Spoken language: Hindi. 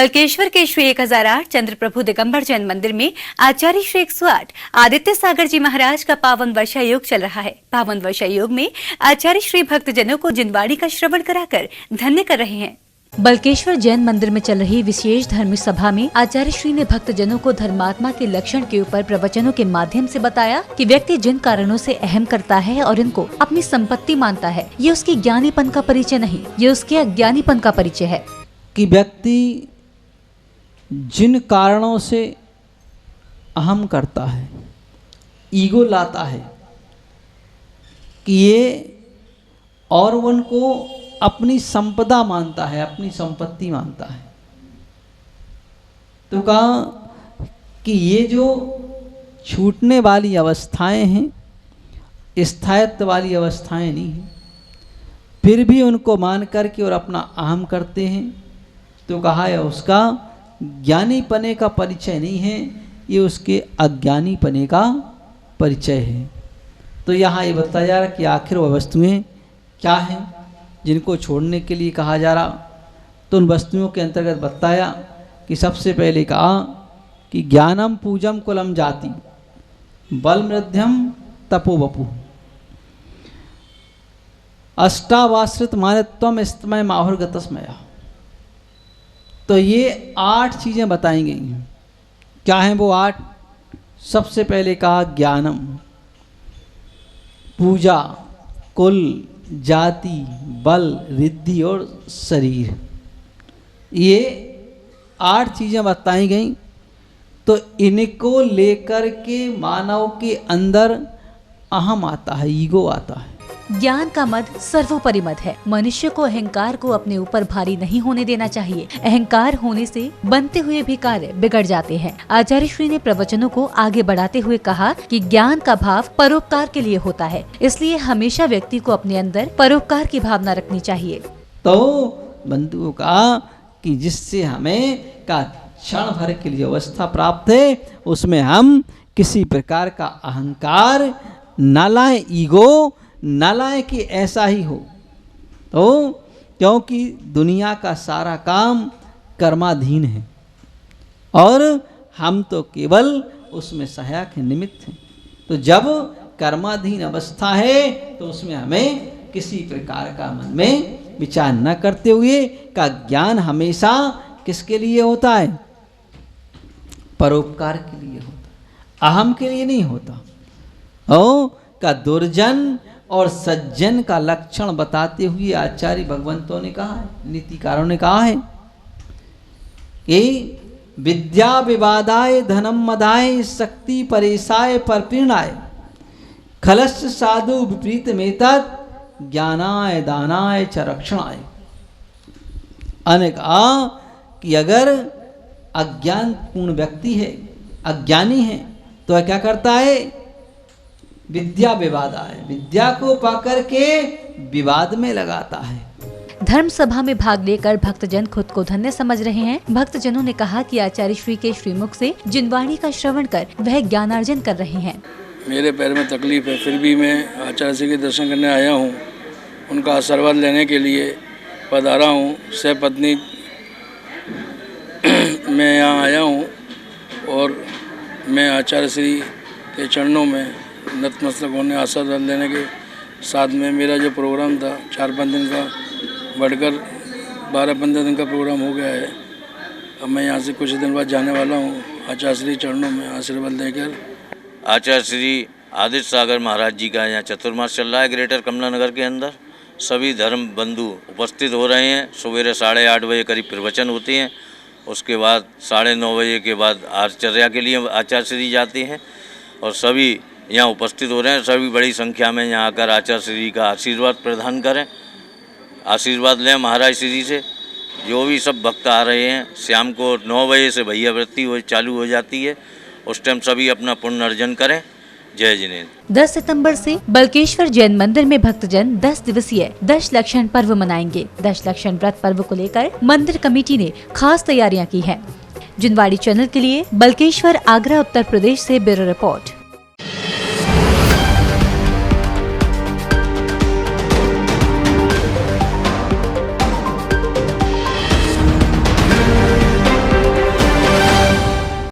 बलकेश्वर के श्री 1008 चंद्र प्रभु दिगंबर जैन मंदिर में आचार्य श्री 108 आदित्य सागर जी महाराज का पावन वर्षा योग चल रहा है। पावन वर्षा योग में आचार्य श्री भक्तजनों को जिनवाणी का श्रवण कराकर धन्य कर रहे हैं। बलकेश्वर जैन मंदिर में चल रही विशेष धार्मिक सभा में आचार्य श्री ने भक्तजनों को धर्मात्मा के लक्षण के ऊपर प्रवचनों के माध्यम से बताया कि व्यक्ति जिन कारणों से अहम करता है और इनको अपनी संपत्ति मानता है, ये उसकी ज्ञानीपन का परिचय नहीं, ये उसके अज्ञानीपन का परिचय है। कि व्यक्ति जिन कारणों से अहम करता है, ईगो लाता है कि ये और उनको अपनी संपदा मानता है, अपनी संपत्ति मानता है, तो कहा कि ये जो छूटने वाली अवस्थाएं हैं, स्थायित्व वाली अवस्थाएं नहीं हैं, फिर भी उनको मान करके और अपना अहम करते हैं, तो कहा है उसका ज्ञानी पने का परिचय नहीं है, ये उसके अज्ञानी पने का परिचय है। तो यहाँ ये बताया जा रहा कि आखिर वह वस्तुएं क्या हैं जिनको छोड़ने के लिए कहा जा रहा। तो उन वस्तुओं के अंतर्गत बताया कि सबसे पहले कहा कि ज्ञानम पूजम कुलम जाति बल मध्यम तपो वपु अष्टावाश्रित मानत्वम स्तमय माहुर्गतस्मया। तो ये 8 चीज़ें बताई गई हैं। क्या हैं वो 8? सबसे पहले कहा ज्ञानम, पूजा, कुल, जाति, बल, रिद्धि और शरीर, ये 8 चीज़ें बताई गई। तो इनको लेकर के मानव के अंदर अहम आता है, ईगो आता है। ज्ञान का मद सर्वोपरि मद है। मनुष्य को अहंकार को अपने ऊपर भारी नहीं होने देना चाहिए। अहंकार होने से बनते हुए भी कार्य बिगड़ जाते हैं। आचार्य श्री ने प्रवचनों को आगे बढ़ाते हुए कहा कि ज्ञान का भाव परोपकार के लिए होता है, इसलिए हमेशा व्यक्ति को अपने अंदर परोपकार की भावना रखनी चाहिए। तो बंधुओं का कि जिससे हमें का क्षण भर के लिए अवस्था प्राप्त है, उसमें हम किसी प्रकार का अहंकार न लाए, ईगो न लाए कि ऐसा ही हो। तो क्योंकि दुनिया का सारा काम कर्माधीन है और हम तो केवल उसमें सहायक हैं, निमित्त हैं। तो जब कर्माधीन अवस्था है तो उसमें हमें किसी प्रकार का मन में विचार न करते हुए का ज्ञान हमेशा किसके लिए होता है? परोपकार के लिए होता है, अहम के लिए नहीं होता। ओ का दुर्जन और सज्जन का लक्षण बताते हुए आचार्य भगवंतों ने कहा है, नीतिकारों ने कहा है कि विद्या विवादाय धनम मदाय शक्ति परेशाय परपीर्णाय खलस्य साधु विपरीत मेतद ज्ञानाय दानाय च रक्षणाय। अनेक कि अगर अज्ञान पूर्ण व्यक्ति है, अज्ञानी है, तो वह क्या करता है? विद्या विवाद है, विद्या को पाकर के विवाद में लगाता है। धर्म सभा में भाग लेकर भक्तजन खुद को धन्य समझ रहे हैं। भक्तजनों ने कहा कि आचार्य श्री के श्रीमुख से जिनवाणी का श्रवण कर वह ज्ञानार्जन कर रहे हैं। मेरे पैर में तकलीफ है, फिर भी मैं आचार्य श्री के दर्शन करने आया हूँ। उनका आशीर्वाद लेने के लिए पधारा हूँ। सहपत्नी मैं यहाँ आया हूँ और मैं आचार्य श्री के चरणों में नतमस्तक होने आशीर्वाद लेने के साथ में मेरा जो प्रोग्राम था 4-5 दिन का बढ़कर 12-15 दिन का प्रोग्राम हो गया है। अब मैं यहाँ से कुछ दिन बाद जाने वाला हूँ आचार्य श्री चरणों में आशीर्वाद लेकर। आचार्य श्री आदित्य सागर महाराज जी का यहाँ चतुर्मास चल रहा है ग्रेटर कमला नगर के अंदर। सभी धर्म बंधु उपस्थित हो रहे हैं। सवेरे 8:30 बजे करीब प्रवचन होते हैं, उसके बाद 9:30 बजे के बाद आचर्या के लिए आचार्य श्री जाते हैं और सभी यहाँ उपस्थित हो रहे हैं। सभी बड़ी संख्या में यहाँ आकर आचार्य श्री का आशीर्वाद प्रदान करें, आशीर्वाद लें महाराज श्री से। जो भी सब भक्त आ रहे हैं, शाम को 9 बजे से भैया वृत्ति चालू हो जाती है, उस टाइम सभी अपना पुण्य अर्जन करें। जय जिनेन्द्र। 10 सितंबर से बलकेश्वर जैन मंदिर में भक्तजन 10 दिवसीय दशलक्षण पर्व मनाएंगे। दशलक्षण व्रत पर्व को लेकर मंदिर कमेटी ने खास तैयारियां की हैं। जिनवाणी चैनल के लिए बलकेश्वर, आगरा, उत्तर प्रदेश से ब्यूरो रिपोर्ट।